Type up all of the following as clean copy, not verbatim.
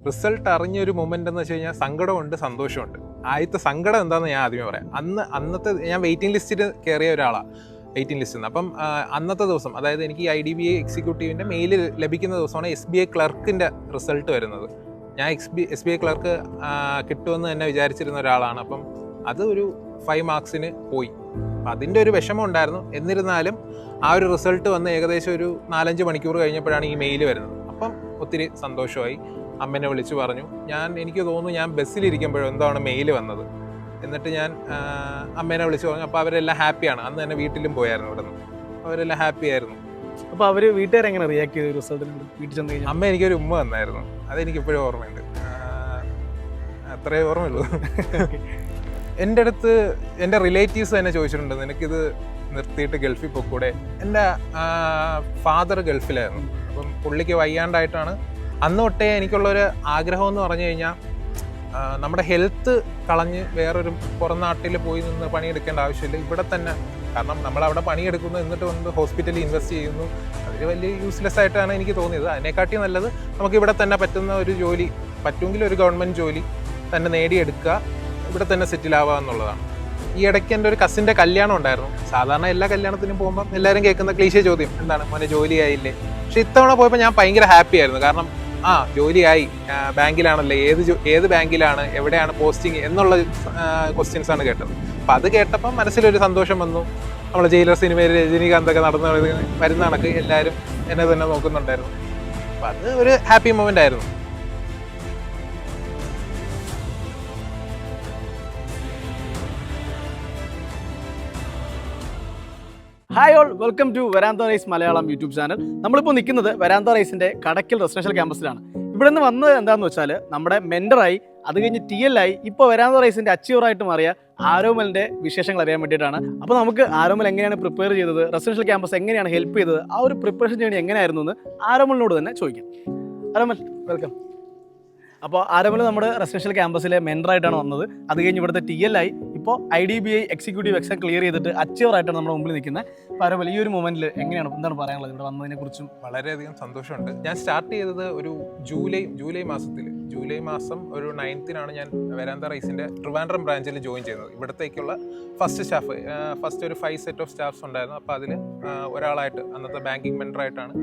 Result അറിഞ്ഞൊരു moment എന്ന് വെച്ച് കഴിഞ്ഞാൽ സങ്കടമുണ്ട്, സന്തോഷമുണ്ട്. ആദ്യത്തെ സങ്കടം എന്താണെന്ന് ഞാൻ ആദ്യമേ പറയാം. അന്നത്തെ ഞാൻ വെയിറ്റിംഗ് ലിസ്റ്റിൽ കയറിയ ഒരാളാണ്, വെയിറ്റിംഗ് ലിസ്റ്റിൽ നിന്ന്. അപ്പം അന്നത്തെ ദിവസം, അതായത് എനിക്ക് IDBI എക്സിക്യൂട്ടീവിൻ്റെ മെയിൽ ലഭിക്കുന്ന ദിവസമാണ് SBI ക്ലർക്കിൻ്റെ റിസൾട്ട് വരുന്നത്. ഞാൻ SBI ക്ലർക്ക് കിട്ടുമെന്ന് തന്നെ വിചാരിച്ചിരുന്ന ഒരാളാണ്. അപ്പം അത് ഒരു 5 മാർക്സിന് പോയി. അപ്പം അതിൻ്റെ ഒരു വിഷമം ഉണ്ടായിരുന്നു. എന്നിരുന്നാലും ആ ഒരു റിസൾട്ട് വന്ന് ഏകദേശം ഒരു 4-5 മണിക്കൂർ കഴിഞ്ഞപ്പോഴാണ് ഈ മെയിൽ വരുന്നത്. അപ്പം ഒത്തിരി സന്തോഷമായി. അമ്മേനെ വിളിച്ചു പറഞ്ഞു. എനിക്ക് തോന്നുന്നു ഞാൻ ബസ്സിലിരിക്കുമ്പോഴോ എന്താണ് മെയിൽ വന്നത്. എന്നിട്ട് ഞാൻ അമ്മേനെ വിളിച്ചു പറഞ്ഞു. അപ്പോൾ അവരെല്ലാം ഹാപ്പിയാണ്. അന്ന് തന്നെ വീട്ടിലും പോയായിരുന്നു ഇവിടെ നിന്ന്. അവരെല്ലാം ഹാപ്പി ആയിരുന്നു. അപ്പോൾ അവർ വീട്ടുകാരെങ്ങനെ റിയാക്ട് ചെയ്തു റിസൾട്ടിന്? വീട്ടിൽ ചെന്ന് കഴിഞ്ഞാൽ അമ്മ എനിക്കൊരു ഉമ്മ തന്നായിരുന്നു. അതെനിക്കിപ്പോഴും ഓർമ്മയുണ്ട്. അത്രേ ഓർമ്മയുള്ളൂ. എൻ്റെ അടുത്ത് എൻ്റെ റിലേറ്റീവ്സ് തന്നെ ചോദിച്ചിട്ടുണ്ട്, നിനക്കിത് നിർത്തിയിട്ട് ഗൾഫിൽ പോയിക്കൂടെ? എൻ്റെ ഫാദർ ഗൾഫിലായിരുന്നു. അപ്പം പുള്ളിക്ക് വയ്യാണ്ടായിട്ടാണ്. അന്ന് തൊട്ടേ എനിക്കുള്ളൊരു ആഗ്രഹം എന്ന് പറഞ്ഞു കഴിഞ്ഞാൽ നമ്മുടെ ഹെൽത്ത് കളഞ്ഞ് വേറൊരു പുറം നാട്ടിൽ പോയി നിന്ന് പണിയെടുക്കേണ്ട ആവശ്യമില്ല, ഇവിടെ തന്നെ. കാരണം നമ്മളവിടെ പണിയെടുക്കുന്നു, എന്നിട്ട് വന്ന് ഹോസ്പിറ്റലിൽ ഇൻവെസ്റ്റ് ചെയ്യുന്നു. അതിൽ വലിയ യൂസ്ലെസ് ആയിട്ടാണ് എനിക്ക് തോന്നിയത്. അതിനെക്കാട്ടി നല്ലത് നമുക്ക് ഇവിടെ തന്നെ പറ്റുന്ന ഒരു ജോലി, പറ്റുമെങ്കിൽ ഒരു ഗവൺമെൻറ് ജോലി തന്നെ നേടിയെടുക്കുക, ഇവിടെ തന്നെ സെറ്റിൽ ആവുക എന്നുള്ളതാണ്. ഈ ഇടയ്ക്ക് എൻ്റെ ഒരു കസിൻ്റെ കല്യാണം ഉണ്ടായിരുന്നു. സാധാരണ എല്ലാ കല്യാണത്തിനും പോകുമ്പം എല്ലാവരും കേൾക്കുന്ന ക്ലീശ ചോദ്യം എന്താണ്, മോനെ ജോലിയായില്ലേ? പക്ഷെ ഇത്തവണ പോയപ്പോൾ ഞാൻ ഭയങ്കര ഹാപ്പി ആയിരുന്നു. കാരണം ജോലിയായി, ബാങ്കിലാണല്ലേ, ഏത് ബാങ്കിലാണ്, എവിടെയാണ് പോസ്റ്റിംഗ് എന്നുള്ള ക്വസ്റ്റ്യൻസ് ആണ് കേട്ടത്. അപ്പം അത് കേട്ടപ്പം മനസ്സിലൊരു സന്തോഷം വന്നു. നമ്മൾ ജയിലർ സിനിമയിൽ രജനീകാന്തൊക്കെ നടന്നു വരുന്ന കണക്ക് എല്ലാവരും എന്നെ തന്നെ നോക്കുന്നുണ്ടായിരുന്നു. അപ്പം അത് ഒരു ഹാപ്പി മൊമെൻ്റ് ആയിരുന്നു. Hi all, welcome to Varantha rice Malayalam YouTube channel. നമ്മളിപ്പോൾ നിൽക്കുന്നത് വരാന്ത റൈസിൻ്റെ കടക്കൽ റെസിഡൻഷ്യൽ ക്യാമ്പസിലാണ്. ഇവിടെ നിന്ന് വന്നത് എന്താണെന്ന് വെച്ചാൽ നമ്മുടെ മെൻറ്ററായി, അത് കഴിഞ്ഞ് TL ആയി, ഇപ്പോൾ വരാന്ത റൈസിൻ്റെ അച്ചീവറായിട്ട് മാറിയ ആരോമലിൻ്റെ വിശേഷങ്ങൾ അറിയാൻ വേണ്ടിയിട്ടാണ്. അപ്പോൾ നമുക്ക് ആരോമൽ എങ്ങനെയാണ് പ്രിപ്പയർ ചെയ്തത്, റെസിഡൻഷ്യൽ ക്യാമ്പസ് എങ്ങനെയാണ് ഹെൽപ്പ് ചെയ്തത്, ആ ഒരു പ്രിപ്പറേഷൻ ജേണി എങ്ങനെയായിരുന്നു എന്ന് ആരോമലിനോട് തന്നെ ചോദിക്കാം. ആരോമൽ, വെൽക്കം. അപ്പോൾ ആരോമൽ നമ്മുടെ റെസിഡൻഷ്യൽ ക്യാമ്പസിലെ മെൻറ്ററായിട്ടാണ് വന്നത്. അത് കഴിഞ്ഞ് ഇവിടുത്തെ TL ആയി, ഇപ്പോൾ IDBI എക്സിക്യൂട്ടീവ് എക്സാം ക്ലിയർ ചെയ്തിട്ട് അച്ചീവറായിട്ടാണ് നമ്മുടെ മുമ്പിൽ നിൽക്കുന്നത്. അപ്പോൾ ആരോമൽ, ഈ ഒരു മൊമെന്റിൽ എന്താണ് പറയാനുള്ളത് ഇവിടെ വന്നതിനെ കുറിച്ചും? വളരെയധികം സന്തോഷമുണ്ട്. ഞാൻ സ്റ്റാർട്ട് ചെയ്തത് ഒരു ജൂലൈ മാസത്തിൽ, ജൂലൈ മാസം ഒരു 9-നാണ് ഞാൻ വരാന്ത റൈസിൻ്റെ ട്രിവാൻഡ്രം ബ്രാഞ്ചിൽ ജോയിൻ ചെയ്യുന്നത്. ഇവിടത്തേക്കുള്ള ഫസ്റ്റ് ഒരു 5 സെറ്റ് ഓഫ് സ്റ്റാഫ്സ് ഉണ്ടായിരുന്നു. അപ്പോൾ അതിൽ ഒരാളായിട്ട്, അന്നത്തെ ബാങ്കിങ് മെൻറ്ററായിട്ടാണ്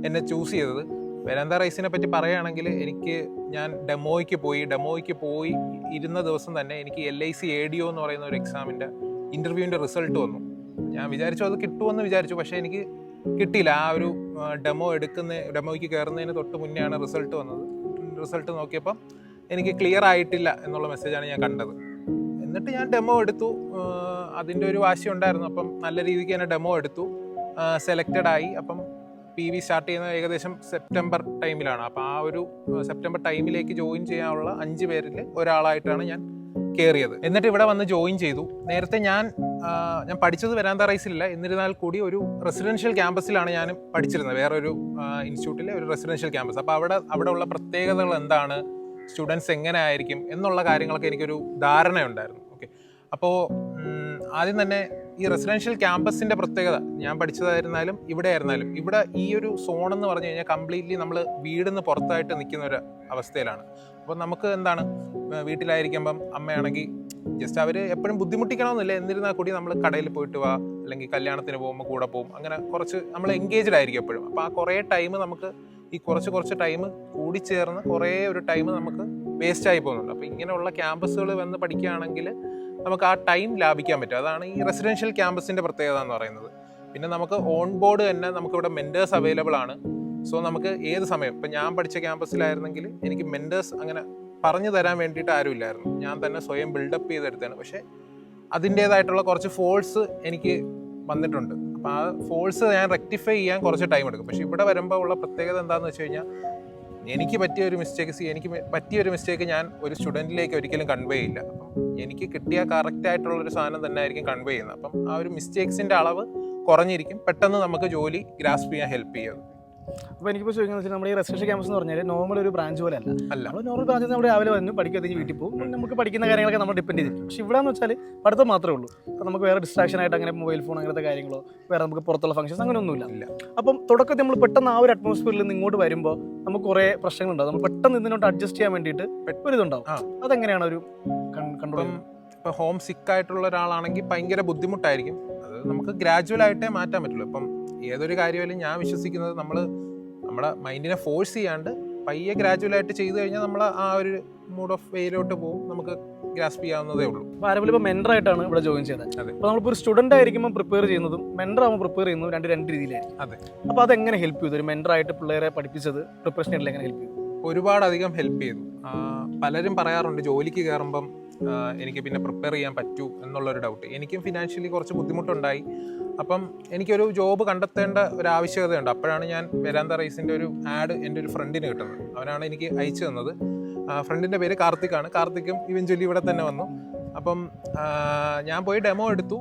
എന്നെ ചൂസ് ചെയ്തത്. വരാന്ത റൈസിനെ പറ്റി പറയുകയാണെങ്കിൽ, ഞാൻ ഡെമോയ്ക്ക് പോയി ഇരുന്ന ദിവസം തന്നെ എനിക്ക് LIC ADO എന്ന് പറയുന്ന ഒരു എക്സാമിൻ്റെ ഇൻ്റർവ്യൂവിൻ്റെ റിസൾട്ട് വന്നു. ഞാൻ വിചാരിച്ചു അത് കിട്ടുമെന്ന് വിചാരിച്ചു, പക്ഷേ എനിക്ക് കിട്ടിയില്ല. ആ ഒരു ഡെമോയ്ക്ക് കയറുന്നതിന് തൊട്ട് മുന്നെയാണ് റിസൾട്ട് വന്നത്. റിസൾട്ട് നോക്കിയപ്പം എനിക്ക് ക്ലിയർ ആയിട്ടില്ല എന്നുള്ള മെസ്സേജാണ് ഞാൻ കണ്ടത്. എന്നിട്ട് ഞാൻ ഡെമോ എടുത്തു. അതിൻ്റെ ഒരു വാശി ഉണ്ടായിരുന്നു. അപ്പം നല്ല രീതിക്ക് തന്നെ ഡെമോ എടുത്തു, സെലക്റ്റഡ് ആയി. അപ്പം PV സ്റ്റാർട്ട് ചെയ്യുന്നത് ഏകദേശം സെപ്റ്റംബർ ടൈമിലാണ്. അപ്പോൾ ആ ഒരു സെപ്റ്റംബർ ടൈമിലേക്ക് ജോയിൻ ചെയ്യാനുള്ള 5 പേരിൽ ഒരാളായിട്ടാണ് ഞാൻ കയറിയത്. എന്നിട്ട് ഇവിടെ വന്ന് ജോയിൻ ചെയ്തു. നേരത്തെ ഞാൻ പഠിച്ചത് വരാന്ത റൈസിലില്ല, എന്നിരുന്നാൽ കൂടി ഒരു റെസിഡൻഷ്യൽ ക്യാമ്പസിലാണ് ഞാൻ പഠിച്ചിരുന്നത്, വേറൊരു ഇൻസ്റ്റിറ്റ്യൂട്ടിലെ ഒരു റെസിഡൻഷ്യൽ ക്യാമ്പസ്. അപ്പോൾ അവിടെ ഉള്ള പ്രത്യേകതകൾ എന്താണ്, സ്റ്റുഡൻസ് എങ്ങനെ ആയിരിക്കും എന്നുള്ള കാര്യങ്ങളൊക്കെ എനിക്കൊരു ധാരണയുണ്ടായിരുന്നു. ഓക്കെ, അപ്പോൾ ആദ്യം തന്നെ ഈ റെസിഡൻഷ്യൽ ക്യാമ്പസിൻ്റെ പ്രത്യേകത, ഞാൻ പഠിച്ചതായിരുന്നാലും ഇവിടെ ഈ ഒരു സോൺ എന്ന് പറഞ്ഞു കഴിഞ്ഞാൽ കംപ്ലീറ്റ്ലി നമ്മൾ വീടിന്ന് പുറത്തായിട്ട് നിൽക്കുന്ന ഒരു അവസ്ഥയിലാണ്. അപ്പോൾ നമുക്ക് എന്താണ്, വീട്ടിലായിരിക്കുമ്പം അമ്മയാണെങ്കിൽ ജസ്റ്റ് അവർ എപ്പോഴും ബുദ്ധിമുട്ടിക്കണമെന്നില്ല, എന്നിരുന്നാൽ കൂടി നമ്മൾ കടയിൽ പോയിട്ട് വാ, അല്ലെങ്കിൽ കല്യാണത്തിന് പോകുമ്പോൾ കൂടെ പോകും, അങ്ങനെ കുറച്ച് നമ്മൾ എൻഗേജ്ഡ് ആയിരിക്കും എപ്പോഴും. അപ്പോൾ ആ കുറേ ടൈം നമുക്ക് ഈ കുറച്ച് ടൈം കൂടിച്ചേർന്ന് കുറേ ഒരു ടൈം നമുക്ക് വേസ്റ്റായി പോകുന്നുണ്ട്. അപ്പോൾ ഇങ്ങനെയുള്ള ക്യാമ്പസുകൾ വന്ന് പഠിക്കുകയാണെങ്കിൽ നമുക്ക് ആ ടൈം ലാഭിക്കാൻ പറ്റും. അതാണ് ഈ റെസിഡൻഷ്യൽ ക്യാമ്പസിൻ്റെ പ്രത്യേകത എന്ന് പറയുന്നത്. പിന്നെ നമുക്ക് ഓൺ ബോർഡ് തന്നെ നമുക്കിവിടെ മെൻറ്റേഴ്സ് അവൈലബിൾ ആണ്. സോ നമുക്ക് ഏത് സമയം, ഇപ്പം ഞാൻ പഠിച്ച ക്യാമ്പസിലായിരുന്നെങ്കിൽ എനിക്ക് മെൻറ്റേഴ്സ് അങ്ങനെ പറഞ്ഞു തരാൻ വേണ്ടിയിട്ട് ആരുമില്ലായിരുന്നു, ഞാൻ തന്നെ സ്വയം ബിൽഡപ്പ് ചെയ്തെടുത്താണ്. പക്ഷേ അതിൻ്റേതായിട്ടുള്ള കുറച്ച് ഫോൾസ് എനിക്ക് വന്നിട്ടുണ്ട്. അപ്പോൾ ആ ഫോൾസ് ഞാൻ റെക്ടിഫൈ ചെയ്യാൻ കുറച്ച് ടൈം എടുക്കും. പക്ഷേ ഇവിടെ വരുമ്പോൾ ഉള്ള പ്രത്യേകത എന്താണെന്ന് വെച്ച് കഴിഞ്ഞാൽ, എനിക്ക് പറ്റിയ ഒരു മിസ്റ്റേക്ക് ഞാൻ ഒരു സ്റ്റുഡൻറ്റിലേക്ക് ഒരിക്കലും കൺവേ ചെയ്യില്ല. അപ്പം എനിക്ക് കിട്ടിയ കറക്റ്റായിട്ടുള്ളൊരു സാധനം തന്നെ ആയിരിക്കും കൺവേ ചെയ്യുന്നത്. അപ്പം ആ ഒരു മിസ്റ്റേക്സിൻ്റെ അളവ് കുറഞ്ഞിരിക്കും, പെട്ടെന്ന് നമുക്ക് ജോലി ഗ്രാസ്പ് ചെയ്യാൻ ഹെൽപ്പ് ചെയ്യും. അപ്പോൾ എനിക്കിപ്പോൾ ചോദിക്കുന്നത് വെച്ചാൽ നമ്മുടെ ഈ റെസിഡൻഷ്യൽ ക്യാമ്പസ് എന്ന് പറഞ്ഞാൽ നോർമൽ ഒരു ബ്രാഞ്ച് പോലെ അല്ല. അല്ല. നമ്മൾ നോർമൽ ബ്രാഞ്ചിൽ നമ്മൾ രാവിലെ വന്ന് പഠിക്കുക കഴിഞ്ഞ് വീട്ടിൽ പോകും, നമുക്ക് പഠിക്കുന്ന കാര്യങ്ങളൊക്കെ നമ്മൾ ഡിപ്പെൻഡ് ചെയ്തിരിക്കും. പക്ഷേ ഇവിടെ എന്ന് വെച്ചാൽ പഠിത്തം മാത്രമേ ഉള്ളൂ. അപ്പോൾ നമുക്ക് വേറെ ഡിസ്ട്രാക്ഷൻ ആയിട്ട് അങ്ങനെ മൊബൈൽ ഫോൺ അങ്ങനത്തെ കാര്യങ്ങളോ വേറെ നമുക്ക് പുറത്തുള്ള ഫംഗ്ഷൻസ് അങ്ങനെ ഒന്നുമില്ല. അപ്പം തുടക്കത്തിൽ നമ്മൾ പെട്ടെന്ന് ആ ഒരു അറ്റ്മോസ്ഫിയറിൽ നിന്ന് ഇങ്ങോട്ട് വരുമ്പോൾ നമുക്ക് കുറേ പ്രശ്നങ്ങളുണ്ടാവും. നമ്മൾ പെട്ടെന്ന് ഇതിനോട്ട് അഡ്ജസ്റ്റ് ചെയ്യാൻ വേണ്ടിയിട്ട് ഒരു ഇതുണ്ടാവും. അതെങ്ങനെയാണ് ഒരു കൺട്രോൾ? ഇപ്പോൾ ഹോം സിക്ക് ആയിട്ടുള്ള ഒരാളാണെങ്കിൽ ഭയങ്കര ബുദ്ധിമുട്ടായിരിക്കും. അത് നമുക്ക് ഗ്രാജുവൽ ആയിട്ടേ മാറ്റാൻ പറ്റുള്ളൂ. ഇപ്പം ഏതൊരു കാര്യമായാലും ഞാൻ വിശ്വസിക്കുന്നത് നമ്മുടെ മൈൻഡിനെ ഫോഴ്സ് ചെയ്യാണ്ട് പയ്യെ ഗ്രാജുവലായിട്ട് ചെയ്തു കഴിഞ്ഞാൽ നമ്മൾ ആ ഒരു മൂഡ് ഓഫ് വേയിലോട്ട് പോകും, നമുക്ക് ഗ്രാസ്പ് ചെയ്യാവുന്നതേ ഉള്ളൂ. അപ്പോൾ ആരെങ്കിലും ഇപ്പോൾ മെൻറ്ററായിട്ടാണ് ഇവിടെ ജോയിൻ ചെയ്തത്. അപ്പോൾ നമ്മളിപ്പോൾ ഒരു സ്റ്റുഡൻ്റ് ആയിരിക്കുമ്പോൾ പ്രിപ്പയർ ചെയ്യുന്നതും മെൻറ്റർ ആകുമ്പോൾ പ്രിപ്പയർ ചെയ്യുന്നതും രണ്ട് രീതിയിലായിരിക്കും. അതെ. അപ്പോൾ അതെങ്ങനെ ഹെൽപ്പ് ചെയ്തു? ഒരു മെൻറ്ററായിട്ട് പിള്ളേരെ പഠിപ്പിച്ചത് പ്രിപ്പറേഷൻ എങ്ങനെ ഹെൽപ്പ് ചെയ്തു? ഒരുപാടധികം ഹെൽപ്പ് ചെയ്തു. പലരും പറയാറുണ്ട് ജോലിക്ക് കയറുമ്പം എനിക്ക് പിന്നെ പ്രിപ്പയർ ചെയ്യാൻ പറ്റൂ എന്നുള്ളൊരു ഡൗട്ട്. എനിക്കും ഫിനാൻഷ്യലി കുറച്ച് ബുദ്ധിമുട്ടുണ്ടായി. അപ്പം എനിക്കൊരു ജോബ് കണ്ടെത്തേണ്ട ഒരു ആവശ്യകതയുണ്ട്. അപ്പോഴാണ് ഞാൻ വെരാന്ത റൈസിൻ്റെ ഒരു ആഡ് എൻ്റെ ഒരു ഫ്രണ്ടിന് കിട്ടുന്നത്. അവനാണ് എനിക്ക് അയച്ചു തന്നത്. ഫ്രണ്ടിൻ്റെ പേര് കാർത്തിക്കാണ്. കാർത്തിക്കും ഇവഞ്ച്വലി ഇവിടെ തന്നെ വന്നു. അപ്പം ഞാൻ പോയി ഡെമോ എടുത്തു,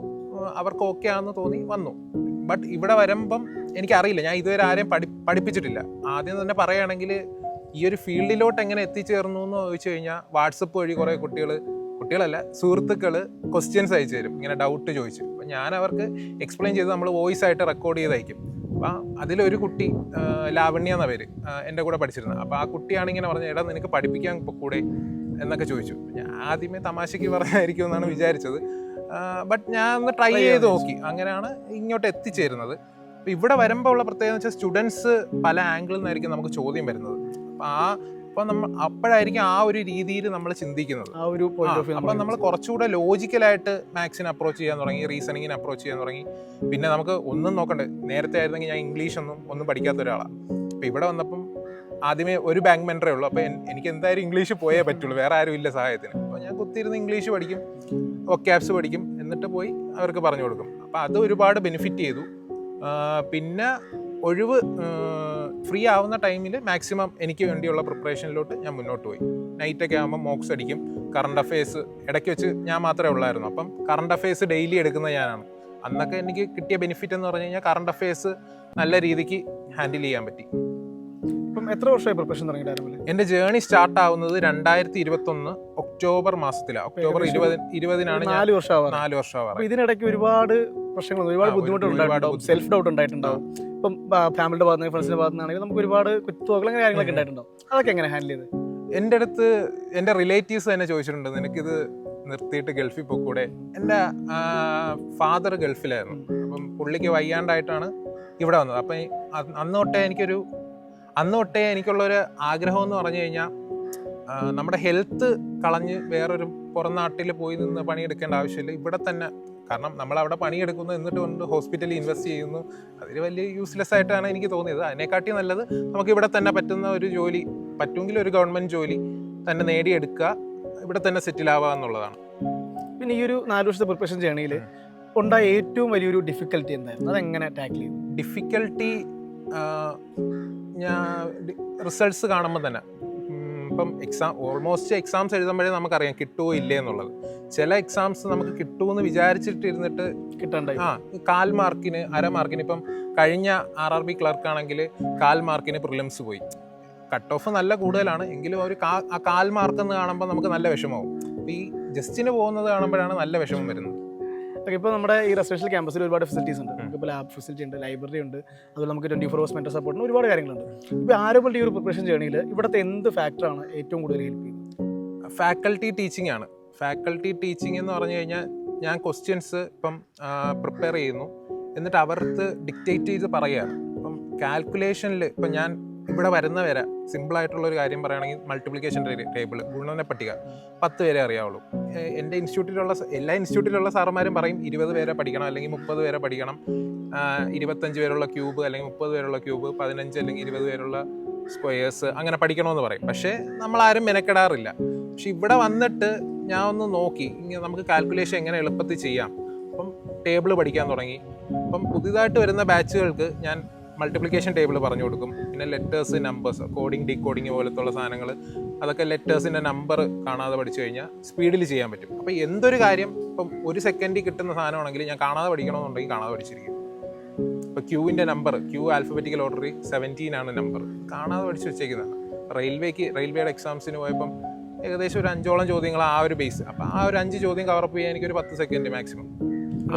അവർക്ക് ഓക്കെ ആണെന്ന് തോന്നി വന്നു. ബട്ട് ഇവിടെ വരുമ്പം എനിക്കറിയില്ല, ഞാൻ ഇതുവരെ ആരെയും പഠിപ്പിച്ചിട്ടില്ല. ആദ്യം തന്നെ പറയുകയാണെങ്കിൽ ഈ ഒരു ഫീൽഡിലോട്ട് എങ്ങനെ എത്തിച്ചേർന്നു എന്ന് ചോദിച്ചു കഴിഞ്ഞാൽ വാട്സപ്പ് വഴി കുറേ കുട്ടികളല്ല സുഹൃത്തുക്കൾ ക്വസ്റ്റ്യൻസ് അയച്ചു തരും, ഇങ്ങനെ ഡൗട്ട് ചോദിച്ചു. അപ്പം ഞാൻ അവർക്ക് എക്സ്പ്ലെയിൻ ചെയ്ത് നമ്മൾ വോയിസ് ആയിട്ട് റെക്കോർഡ് ചെയ്ത് അയക്കും. അപ്പം അതിലൊരു കുട്ടി ലാവണ്യ എന്ന പേര് എൻ്റെ കൂടെ പഠിച്ചിരുന്നത്. അപ്പോൾ ആ കുട്ടിയാണ് ഇങ്ങനെ പറഞ്ഞത്, എടാ നിനക്ക് പഠിപ്പിക്കാൻ കൂടെ എന്നൊക്കെ ചോദിച്ചു. ഞാൻ ആദ്യമേ തമാശയ്ക്ക് പറഞ്ഞായിരിക്കും എന്നാണ് വിചാരിച്ചത്. ബട്ട് ഞാൻ ഒന്ന് ട്രൈ ചെയ്ത് നോക്കി. അങ്ങനെയാണ് ഇങ്ങോട്ട് എത്തിച്ചേരുന്നത്. അപ്പോൾ ഇവിടെ വരുമ്പോൾ ഉള്ള പ്രത്യേകത എന്ന് വെച്ചാൽ സ്റ്റുഡൻസ് പല ആംഗിളിൽ നിന്നായിരിക്കും നമുക്ക് ചോദ്യം വരുന്നത്. അപ്പോൾ നമ്മൾ അപ്പോഴായിരിക്കും ആ ഒരു രീതിയിൽ നമ്മൾ ചിന്തിക്കുന്നത്. അപ്പം നമ്മൾ കുറച്ചുകൂടെ ലോജിക്കലായിട്ട് മാത്സിനെ അപ്രോച്ച് ചെയ്യാൻ തുടങ്ങി, റീസണിങ്ങിനെ അപ്രോച്ച് ചെയ്യാൻ തുടങ്ങി. പിന്നെ നമുക്ക് ഒന്നും നോക്കണ്ടേ. നേരത്തെ ആയിരുന്നെങ്കിൽ ഞാൻ ഇംഗ്ലീഷ് ഒന്നും പഠിക്കാത്ത ഒരാളാണ്. അപ്പോൾ ഇവിടെ വന്നപ്പം ആദ്യമേ ഒരു ബാങ്ക് മെൻറ്ററേ ഉള്ളൂ. അപ്പോൾ എനിക്ക് എന്തായാലും ഇംഗ്ലീഷ് പോയേ പറ്റുള്ളൂ, വേറെ ആരും ഇല്ല സഹായത്തിന്. അപ്പോൾ ഞാൻ കുത്തിയിരുന്ന് ഇംഗ്ലീഷ് പഠിക്കും, വൊക്കാബ്സ് പഠിക്കും, എന്നിട്ട് പോയി അവർക്ക് പറഞ്ഞു കൊടുക്കും. അപ്പോൾ അത് ഒരുപാട് ബെനിഫിറ്റ് ചെയ്തു. പിന്നെ ഒഴിവ് ഫ്രീ ആവുന്ന ടൈമിൽ മാക്സിമം എനിക്ക് വേണ്ടിയുള്ള പ്രിപ്പറേഷനിലോട്ട് ഞാൻ മുന്നോട്ട് പോയി. നൈറ്റൊക്കെ ആകുമ്പോൾ മോക്സ് അടിക്കും. കറണ്ട് അഫയേഴ്സ് ഇടയ്ക്ക് വെച്ച് ഞാൻ മാത്രമേ ഉള്ളായിരുന്നു. അപ്പം കറണ്ട് അഫയേഴ്സ് ഡെയിലി എടുക്കുന്ന ഞാനാണ്. അന്നൊക്കെ എനിക്ക് കിട്ടിയ ബെനിഫിറ്റ് എന്ന് പറഞ്ഞു കഴിഞ്ഞാൽ കറണ്ട് അഫയേഴ്സ് നല്ല രീതിക്ക് ഹാൻഡിൽ ചെയ്യാൻ പറ്റി. ഇപ്പം എത്ര വർഷമായി പ്രിപ്പറേഷൻ തുടങ്ങിയിട്ടായിരുന്നു? എൻ്റെ ജേർണി സ്റ്റാർട്ട് ആവുന്നത് 2021 ഒക്ടോബർ മാസത്തിലാണ്. ഒക്ടോബർ 20-നാണ്. 4 വർഷം. ഇതിനിടയ്ക്ക് ഒരുപാട് പ്രശ്നങ്ങൾ, ഒരുപാട് ബുദ്ധിമുട്ടുണ്ടായിട്ടുണ്ടാവും, സെൽഫ് ഡൗട്ട് ഉണ്ടായിട്ടുണ്ടാവും. ഇപ്പം ഫാമിലിയുടെ ഭാഗത്ത് നിന്ന് ഫ്രണ്ട്സിന്റെ ഭാഗത്ത് നിന്നാണെങ്കിൽ നമുക്ക് ഒരുപാട് കുത്തുവകൾ അങ്ങനെ കാര്യങ്ങളൊക്കെ ഉണ്ടായിട്ടുണ്ടാവും. അതൊക്കെ എങ്ങനെ ഹാൻഡിൽ ചെയ്ത്? എൻ്റെ അടുത്ത് എൻ്റെ റിലേറ്റീവ്സ് തന്നെ ചോദിച്ചിട്ടുണ്ട്, നിനക്കിത് നിർത്തിയിട്ട് ഗൾഫിൽ പോയിക്കൂടെ? എൻ്റെ ഫാദർ ഗൾഫിലായിരുന്നു. അപ്പം പുള്ളിക്ക് വയ്യാണ്ടായിട്ടാണ് ഇവിടെ വന്നത്. അപ്പം അന്ന് തൊട്ടേ എനിക്കുള്ളൊരു ആഗ്രഹം എന്ന് പറഞ്ഞു കഴിഞ്ഞാൽ നമ്മുടെ ഹെൽത്ത് കളഞ്ഞ് വേറൊരു പുറം നാട്ടിൽ പോയി നിന്ന് പണിയെടുക്കേണ്ട ആവശ്യമില്ല, ഇവിടെ തന്നെ. കാരണം നമ്മളവിടെ പണിയെടുക്കുന്നു, എന്നിട്ട് കൊണ്ട് ഹോസ്പിറ്റലിൽ ഇൻവെസ്റ്റ് ചെയ്യുന്നു. അതിൽ വലിയ യൂസ്ലെസ് ആയിട്ടാണ് എനിക്ക് തോന്നിയത്. അതിനെക്കാട്ടി നല്ലത് നമുക്ക് ഇവിടെ തന്നെ പറ്റുന്ന ഒരു ജോലി, പറ്റുമെങ്കിൽ ഒരു ഗവൺമെൻറ് ജോലി തന്നെ നേടിയെടുക്കുക, ഇവിടെ തന്നെ സെറ്റിൽ ആവുക എന്നുള്ളതാണ്. പിന്നെ ഈ ഒരു 4 വർഷത്തെ പ്രിപ്പറേഷൻ ജേണിയിൽ ഉണ്ടായ ഏറ്റവും വലിയൊരു ഡിഫിക്കൽട്ടി എന്തായിരുന്നു? അതെങ്ങനെ ടാക്കിൾ ചെയ്തു? ഡിഫിക്കൽട്ടി ഞാൻ റിസൾട്ട്സ് കാണുമ്പോൾ തന്നെ, ഇപ്പം ഓൾമോസ്റ്റ് എക്സാംസ് എഴുതുമ്പോഴേ നമുക്കറിയാം കിട്ടുമോ ഇല്ലേ എന്നുള്ളത്. ചില എക്സാംസ് നമുക്ക് കിട്ടുമെന്ന് വിചാരിച്ചിട്ടിരുന്നിട്ട് കിട്ടണ്ടായി. 1/4 മാർക്കിന് 1/2 മാർക്കിന്. ഇപ്പം കഴിഞ്ഞ RRB ക്ലർക്ക് ആണെങ്കിൽ 1/4 മാർക്കിന് പ്രിലിംസ് പോയി. കട്ട് ഓഫ് നല്ല കൂടുതലാണ്, എങ്കിലും ഒരു 1/4 മാർക്കെന്ന് കാണുമ്പോൾ നമുക്ക് നല്ല വിഷമമാവും. അപ്പോൾ ഈ ജസ്റ്റിന് പോകുന്നത് കാണുമ്പോഴാണ് നല്ല വിഷമം വരുന്നത്. ഇപ്പോൾ നമ്മുടെ ഈ റെസിഡൻഷ്യൽ ക്യാമ്പസിൽ ഒരുപാട് ഫെസിലിറ്റീസ് ഉണ്ട്. നമുക്കിപ്പോൾ ലാബ് ഫെസിലിറ്റി ഉണ്ട്, ലൈബ്രറി ഉണ്ട്, അതുപോലെ നമുക്ക് 24 hours മെന്റർ സപ്പോർട്ടിന് ഒരുപാട് കാര്യങ്ങളുണ്ട്. ഇപ്പോൾ ആരോഗ്യ ഈ ഒരു പ്രിപ്പറേഷൻ ജേണിയിൽ ഇവിടുത്തെ എന്ത് ഫാക്ടറാണ് ഏറ്റവും കൂടുതൽ ഹെൽപ്പ് ചെയ്യുന്നത്? ഫാക്കൽറ്റി ടീച്ചിങ് ആണ്. ഫാക്കൽറ്റി ടീച്ചിങ് എന്ന് പറഞ്ഞു കഴിഞ്ഞാൽ ഞാൻ ക്വസ്റ്റ്യൻസ് ഇപ്പം പ്രിപ്പയർ ചെയ്യുന്നു, എന്നിട്ട് അവർക്ക് ഡിക്റ്റേറ്റ് ചെയ്ത് പറയുകയാണ്. ഇപ്പം കാൽക്കുലേഷനിൽ ഇപ്പം ഞാൻ ഇവിടെ വരുന്ന വരെ സിമ്പിളായിട്ടുള്ളൊരു കാര്യം പറയുകയാണെങ്കിൽ മൾട്ടിപ്ലിക്കേഷൻ ടേബിൾ, ഗുണന പട്ടിക 10 പേരെ അറിയാവുള്ളൂ. എൻ്റെ എല്ലാ ഇൻസ്റ്റിറ്റ്യൂട്ടിലുള്ള സാറന്മാരും പറയും 20 പേരെ പഠിക്കണം, അല്ലെങ്കിൽ 30 പേരെ പഠിക്കണം, 25 പേരുള്ള ക്യൂബ്, അല്ലെങ്കിൽ 30 പേരുള്ള ക്യൂബ്, 15 അല്ലെങ്കിൽ 20 പേരുള്ള സ്ക്വയേഴ്സ്, അങ്ങനെ പഠിക്കണമെന്ന് പറയും. പക്ഷേ നമ്മളാരും മെനക്കെടാറില്ല. പക്ഷെ ഇവിടെ വന്നിട്ട് ഞാൻ ഒന്ന് നോക്കി, ഇങ്ങനെ നമുക്ക് കാൽക്കുലേഷൻ എങ്ങനെ എളുപ്പത്തിൽ ചെയ്യാം. അപ്പം ടേബിൾ പഠിക്കാൻ തുടങ്ങി. അപ്പം പുതിയതായിട്ട് വരുന്ന ബാച്ചുകൾക്ക് ഞാൻ മൾട്ടിപ്ലിക്കേഷൻ ടേബിൾ പറഞ്ഞു കൊടുക്കും. പിന്നെ ലെറ്റേഴ്സ്, നമ്പേഴ്സ്, കോഡിങ്, ഡീകോഡിങ് പോലത്തുള്ള സാധനങ്ങൾ, അതൊക്കെ ലെറ്റേഴ്സിൻ്റെ നമ്പർ കാണാതെ പഠിച്ചു കഴിഞ്ഞാൽ സ്പീഡിൽ ചെയ്യാൻ പറ്റും. അപ്പോൾ എന്തൊരു കാര്യം ഇപ്പം 1 സെക്കൻഡിൽ കിട്ടുന്ന സാധനമാണെങ്കിൽ ഞാൻ കാണാതെ പഠിക്കണമെന്നുണ്ടെങ്കിൽ കാണാതെ പഠിച്ചിരിക്കും. ഇപ്പോൾ ക്യൂവിൻ്റെ നമ്പർ ക്യൂ ആൽഫബറ്റിക്കൽ ഓർഡറിൽ 17 ആണ് നമ്പർ, കാണാതെ പഠിച്ച് വെച്ചേക്കുന്നതാണ്. റെയിൽവേയുടെ എക്സാംസിന് പോയപ്പം ഏകദേശം ഒരു 5ഓളം ചോദ്യങ്ങൾ ആ ഒരു ബേസ്. അപ്പം ആ ഒരു 5 ചോദ്യം കവറപ്പ് ചെയ്യാൻ എനിക്കൊരു 10 സെക്കൻഡ് മാക്സിമം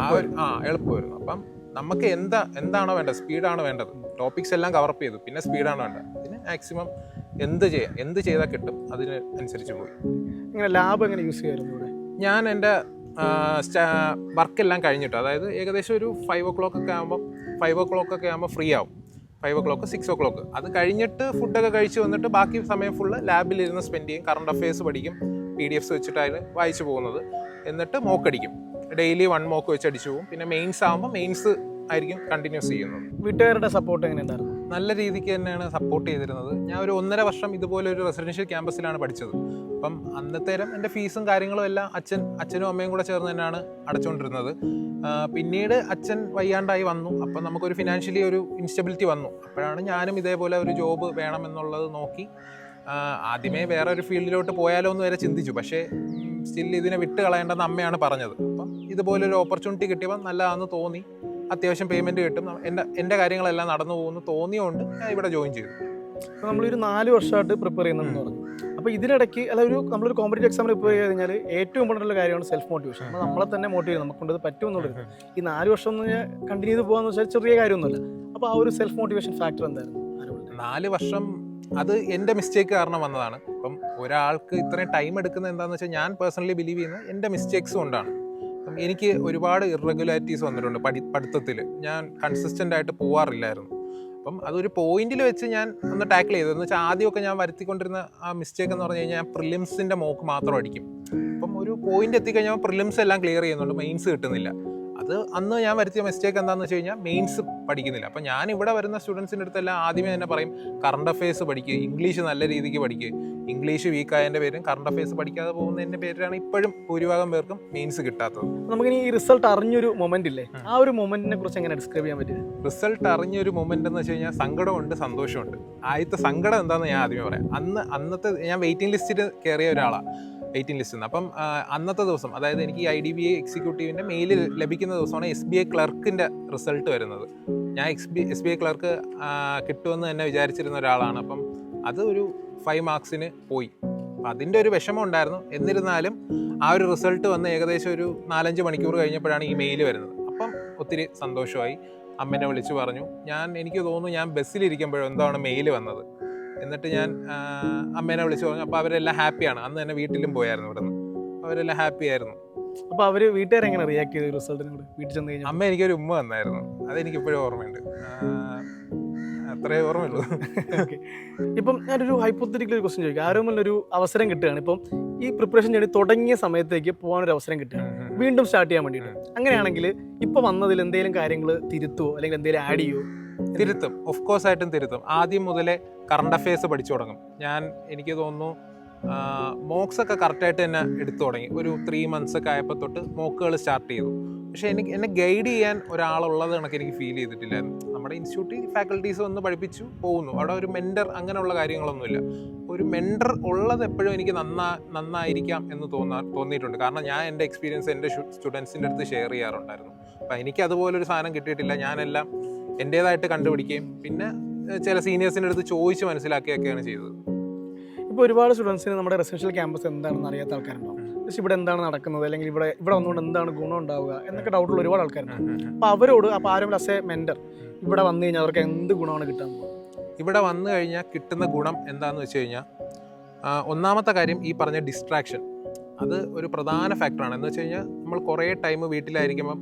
എളുപ്പമായിരുന്നു. അപ്പം നമുക്ക് എന്താണോ വേണ്ടത്, സ്പീഡാണ് വേണ്ടത്. ടോപ്പിക്സ് എല്ലാം കവറപ്പ് ചെയ്തു, പിന്നെ സ്പീഡാണ് വേണ്ടത്. അതിന് മാക്സിമം എന്ത് ചെയ്താൽ കിട്ടും അതിന് അനുസരിച്ച് പോയി. ഇങ്ങനെ ലാബ് എങ്ങനെ യൂസ് ചെയ്യായിരുന്നു ഇവിടെ? ഞാൻ എൻ്റെ വർക്കെല്ലാം കഴിഞ്ഞിട്ട്, അതായത് ഏകദേശം ഒരു 5 o'clock ഒക്കെ ആകുമ്പോൾ ഫ്രീ ആവും. 5 o'clock 6 o'clock അത് കഴിഞ്ഞിട്ട് ഫുഡൊക്കെ കഴിച്ച് വന്നിട്ട് ബാക്കി സമയം ഫുള്ള് ലാബിലിരുന്ന് സ്പെൻഡ് ചെയ്യും. കറണ്ട് അഫയേഴ്സ് പഠിക്കും, PDFs വെച്ചിട്ടാണ് വായിച്ചു പോകുന്നത്. എന്നിട്ട് മോക്ക് അടിക്കും, ഡെയിലി 1 മോക്ക് വെച്ച് അടിച്ചു പോകും. പിന്നെ മെയിൻസ് ആകുമ്പോൾ മെയിൻസ് ആയിരിക്കും കണ്ടിന്യൂസ് ചെയ്യുന്നത്. വീട്ടുകാരുടെ സപ്പോർട്ട് എങ്ങനെ ഉണ്ടായിരുന്നു? നല്ല രീതിക്ക് തന്നെയാണ് സപ്പോർട്ട് ചെയ്തിരുന്നത്. ഞാൻ ഒരു 1.5 വർഷം ഇതുപോലെ ഒരു റെസിഡൻഷ്യൽ ക്യാമ്പസിലാണ് പഠിച്ചത്. അപ്പം അന്നത്തേരം എൻ്റെ ഫീസും കാര്യങ്ങളും എല്ലാം അച്ഛനും അമ്മയും കൂടെ ചേർന്ന് തന്നെയാണ് അടച്ചുകൊണ്ടിരുന്നത്. പിന്നീട് അച്ഛൻ വയ്യാണ്ടായി വന്നു. അപ്പം നമുക്കൊരു ഫിനാൻഷ്യലി ഒരു ഇൻസ്റ്റബിലിറ്റി വന്നു. അപ്പോഴാണ് ഞാനും ഇതേപോലെ ഒരു ജോബ് വേണമെന്നുള്ളത് നോക്കി ആദ്യമേ വേറെ ഒരു ഫീൽഡിലോട്ട് പോയാലോ എന്ന് വരെ ചിന്തിച്ചു. പക്ഷേ സ്റ്റിൽ ഇതിനെ വിട്ട് കളയേണ്ടെന്ന് അമ്മയാണ് പറഞ്ഞത്. അപ്പം ഇതുപോലൊരു ഓപ്പർച്യൂണിറ്റി കിട്ടിയപ്പോൾ നല്ലതാണെന്ന് തോന്നി. അത്യാവശ്യം പേയ്മെൻറ്റ് കിട്ടും, എൻ്റെ കാര്യങ്ങളെല്ലാം നടന്നു പോകുന്നു തോന്നിയുകൊണ്ട് ഞാൻ ഇവിടെ ജോയിൻ ചെയ്തു. അപ്പോൾ നമ്മളൊരു 4 വർഷമായിട്ട് പ്രിപ്പയർ ചെയ്യുന്നുണ്ടെന്ന് പറഞ്ഞു. അപ്പോൾ ഇതിനിടയ്ക്ക് നമ്മളൊരു കോമ്പറ്റീവ് എക്സാമിന് പ്രിപ്പയർ ചെയ്ത് കഴിഞ്ഞാൽ ഏറ്റവും ഇമ്പോർട്ടൻ്റ് ഉള്ള കാര്യമാണ് സെൽഫ് മോട്ടിവേഷൻ. അപ്പോൾ നമ്മളെ തന്നെ മോട്ടിവേറ്റ് ചെയ്യണം, നമുക്കൊണ്ടത് പറ്റുമെന്നുള്ളത്. ഈ 4 വർഷം കണ്ടിന്യൂ ചെയ്ത് പോകാന്ന് വെച്ചാൽ ചെറിയ കാര്യമൊന്നുമില്ല. അപ്പോൾ ആ ഒരു സെൽഫ് മോട്ടിവേഷൻ ഫാക്ടർ എന്തായിരുന്നു? 4 വർഷം അത് എൻ്റെ മിസ്റ്റേക്ക് കാരണം വന്നതാണ്. ഇപ്പം ഒരാൾക്ക് ഇത്രയും ടൈം എടുക്കുന്നത് എന്താണെന്ന് വെച്ചാൽ ഞാൻ പേഴ്സണലി ബിലീവ് ചെയ്യുന്നത് എൻ്റെ മിസ്റ്റേക്സ് കൊണ്ടാണ്. അപ്പം എനിക്ക് ഒരുപാട് ഇറഗുലാരിറ്റീസ് വന്നിട്ടുണ്ട് പഠിത്തത്തിൽ. ഞാൻ കൺസിസ്റ്റൻ്റ് ആയിട്ട് പോവാറില്ലായിരുന്നു. അപ്പം അതൊരു പോയിന്റിൽ വെച്ച് ഞാൻ ഒന്ന് ടാക്കിൾ ചെയ്തു. എന്ന് വെച്ചാൽ ആദ്യമൊക്കെ ഞാൻ വരുത്തിക്കൊണ്ടിരുന്ന ആ മിസ്റ്റേക്ക് എന്ന് പറഞ്ഞു കഴിഞ്ഞാൽ ഞാൻ പ്രിലിംസിൻ്റെ മോക്ക് മാത്രം അടിക്കും. അപ്പം ഒരു പോയിന്റ് എത്തിക്കഴിഞ്ഞാൽ പ്രിലിംസ് എല്ലാം ക്ലിയർ ചെയ്യുന്നുണ്ട്, മെയിൻസ് കിട്ടുന്നില്ല. അത് അന്ന് ഞാൻ വരുത്തിയ മിസ്റ്റേക്ക് എന്താണെന്ന് വെച്ച് കഴിഞ്ഞാൽ മെയിൻസ് പഠിക്കുന്നില്ല. അപ്പം ഞാൻ ഇവിടെ വരുന്ന സ്റ്റുഡൻസിൻ്റെ അടുത്തെല്ലാം ആദ്യമേ തന്നെ പറയും കറണ്ട് അഫയേഴ്സ് പഠിക്കുക, ഇംഗ്ലീഷ് നല്ല രീതിക്ക് പഠിക്കുക. ഇംഗ്ലീഷ് വീക്കായതിൻ്റെ പേരും കറണ്ട് അഫയേഴ്സ് പഠിക്കാതെ പോകുന്നതിൻ്റെ പേരിലാണ് ഇപ്പോഴും ഭൂരിഭാഗം പേർക്കും മെയിൻസ് കിട്ടാത്തത്. നമുക്കിനി ഈ റിസൾട്ട് അറിഞ്ഞൊരു മൊമെന്റ് ഇല്ലേ, ആ ഒരു മൊമെന്റിനെ കുറിച്ച് എങ്ങനെ ഡിസ്ക്രൈബ് ചെയ്യാൻ പറ്റും? റിസൾട്ട് അറിഞ്ഞൊരു മൊമെന്റ് എന്ന് വെച്ച് കഴിഞ്ഞാൽ സങ്കടമുണ്ട്, സന്തോഷമുണ്ട്. ആദ്യത്തെ സങ്കടം എന്താണെന്ന് ഞാൻ ആദ്യമേ പറയാം. അന്നത്തെ ഞാൻ വെയിറ്റിംഗ് ലിസ്റ്റിൽ കയറിയ ഒരാളാണ്, വെയിറ്റിംഗ് ലിസ്റ്റിൽ നിന്ന്. അപ്പം അന്നത്തെ ദിവസം, അതായത് എനിക്ക് ഈ IDBI എക്സിക്യൂട്ടീവിൻ്റെ മെയിൽ ലഭിക്കുന്ന ദിവസമാണ് SBI ക്ലർക്കിൻ്റെ റിസൾട്ട് വരുന്നത്. ഞാൻ SBI ക്ലർക്ക് കിട്ടുമെന്ന് തന്നെ വിചാരിച്ചിരുന്ന ഒരാളാണ്. അപ്പം അത് ഒരു 5 മാർക്സിന് പോയി. അപ്പം അതിൻ്റെ ഒരു വിഷമം ഉണ്ടായിരുന്നു. എന്നിരുന്നാലും ആ ഒരു റിസൾട്ട് വന്ന് ഏകദേശം ഒരു 4-5 മണിക്കൂർ കഴിഞ്ഞപ്പോഴാണ് ഈ മെയിൽ വരുന്നത്. അപ്പം ഒത്തിരി സന്തോഷമായി. അമ്മേനെ വിളിച്ചു പറഞ്ഞു. എനിക്ക് തോന്നുന്നു ഞാൻ ബസ്സിലിരിക്കുമ്പോഴോ എന്താണ് മെയിൽ വന്നത്. എന്നിട്ട് ഞാൻ അമ്മേനെ വിളിച്ചു പറഞ്ഞു. അപ്പോൾ അവരെല്ലാം ഹാപ്പിയാണ്. അന്ന് തന്നെ വീട്ടിലും പോയായിരുന്നു ഇവിടെ നിന്ന്. അവരെല്ലാം ഹാപ്പി ആയിരുന്നു. അപ്പോൾ അവർ വീട്ടുകാരെങ്ങനെ റിയാക്ട് ചെയ്തു റിസൾട്ടിനോട്? വീട്ടിൽ ചെന്ന് കഴിഞ്ഞാൽ അമ്മ എനിക്കൊരു ഉമ്മ വന്നായിരുന്നു. അതെനിക്കിപ്പോഴും ഓർമ്മയുണ്ട്. അത്രേ ഓർമ്മയുള്ളൂ. ഓക്കെ. ഇപ്പം ഞാനൊരു ഹൈപ്പോത്തറ്റിക്കൽ ഒരു ക്വസ്റ്റ്യൻ ചോദിക്കാം. ആരും ഒരു അവസരം കിട്ടുകയാണ്, ഇപ്പം ഈ പ്രിപ്പറേഷൻ ചെയ്ത് തുടങ്ങിയ സമയത്തേക്ക് പോകാനൊരു അവസരം കിട്ടുകയാണ്, വീണ്ടും സ്റ്റാർട്ട് ചെയ്യാൻ വേണ്ടിയിട്ട്. അങ്ങനെയാണെങ്കിൽ ഇപ്പോൾ വന്നതിൽ എന്തെങ്കിലും കാര്യങ്ങൾ തിരുത്തുമോ അല്ലെങ്കിൽ എന്തെങ്കിലും ആഡ് ചെയ്യുമോ? തിരുത്തും, ഓഫ് കോഴ്സ് ആയിട്ടും തിരുത്തും. ആദ്യം മുതലേ കറണ്ട് അഫയേഴ്സ് പഠിച്ചു തുടങ്ങും. എനിക്ക് തോന്നുന്നു മോക്സ് ഒക്കെ കറക്റ്റായിട്ട് തന്നെ എടുത്തു തുടങ്ങി. ഒരു 3 months ഒക്കെ ആയപ്പോൾ തൊട്ട് മോക്കുകൾ സ്റ്റാർട്ട് ചെയ്തു. പക്ഷേ എന്നെ ഗൈഡ് ചെയ്യാൻ ഒരാളുള്ളത് കണക്ക് എനിക്ക് ഫീൽ ചെയ്തിട്ടില്ലായിരുന്നു. നമ്മുടെ ഇൻസ്റ്റിറ്റ്യൂട്ടിൽ ഫാക്കൽറ്റീസ് വന്ന് പഠിപ്പിച്ചു പോകുന്നു. അവിടെ ഒരു മെൻറ്റർ അങ്ങനെയുള്ള കാര്യങ്ങളൊന്നുമില്ല. ഒരു മെൻറ്റർ ഉള്ളത് എപ്പോഴും എനിക്ക് നന്നായിരിക്കാം എന്ന് തോന്നിയിട്ടുണ്ട്. കാരണം ഞാൻ എൻ്റെ എക്സ്പീരിയൻസ് എൻ്റെ സ്റ്റുഡൻസിൻ്റെ അടുത്ത് ഷെയർ ചെയ്യാറുണ്ടായിരുന്നു. അപ്പം എനിക്ക് അതുപോലൊരു സാധനം കിട്ടിയിട്ടില്ല. ഞാനെല്ലാം എൻ്റേതായിട്ട് കണ്ടുപിടിക്കുകയും പിന്നെ ചില സീനിയേഴ്സിൻ്റെ അടുത്ത് ചോദിച്ച് മനസ്സിലാക്കുകയൊക്കെയാണ് ചെയ്തത്. ഇപ്പോൾ ഒരുപാട് സ്റ്റുഡൻസിന് നമ്മുടെ റെസിഡൻഷ്യൽ ക്യാമ്പസ് എന്താണെന്ന് അറിയാത്ത ആൾക്കാരുണ്ടാവും. പക്ഷേ ഇവിടെ എന്താണ് നടക്കുന്നത്, അല്ലെങ്കിൽ ഇവിടെ വന്നുകൊണ്ട് എന്താണ് ഗുണം ഉണ്ടാവുക എന്നൊക്കെ ഡൗട്ടുള്ള ഒരുപാട് ആൾക്കാരുണ്ടാവും. അപ്പോൾ അവരോട് ആരെങ്കിലും ആസ് എ മെൻറ്റർ ഇവിടെ വന്നു കഴിഞ്ഞാൽ അവർക്ക് എന്ത് ഗുണമാണ് കിട്ടാൻ പോകുന്നത്? ഇവിടെ വന്നു കഴിഞ്ഞാൽ കിട്ടുന്ന ഗുണം എന്താണെന്ന് വെച്ച് കഴിഞ്ഞാൽ, ഒന്നാമത്തെ കാര്യം ഈ പറഞ്ഞ ഡിസ്ട്രാക്ഷൻ, അത് ഒരു പ്രധാന ഫാക്ടറാണ്. എന്ന് വെച്ച് കഴിഞ്ഞാൽ നമ്മൾ കുറേ ടൈം വീട്ടിലായിരിക്കുമ്പം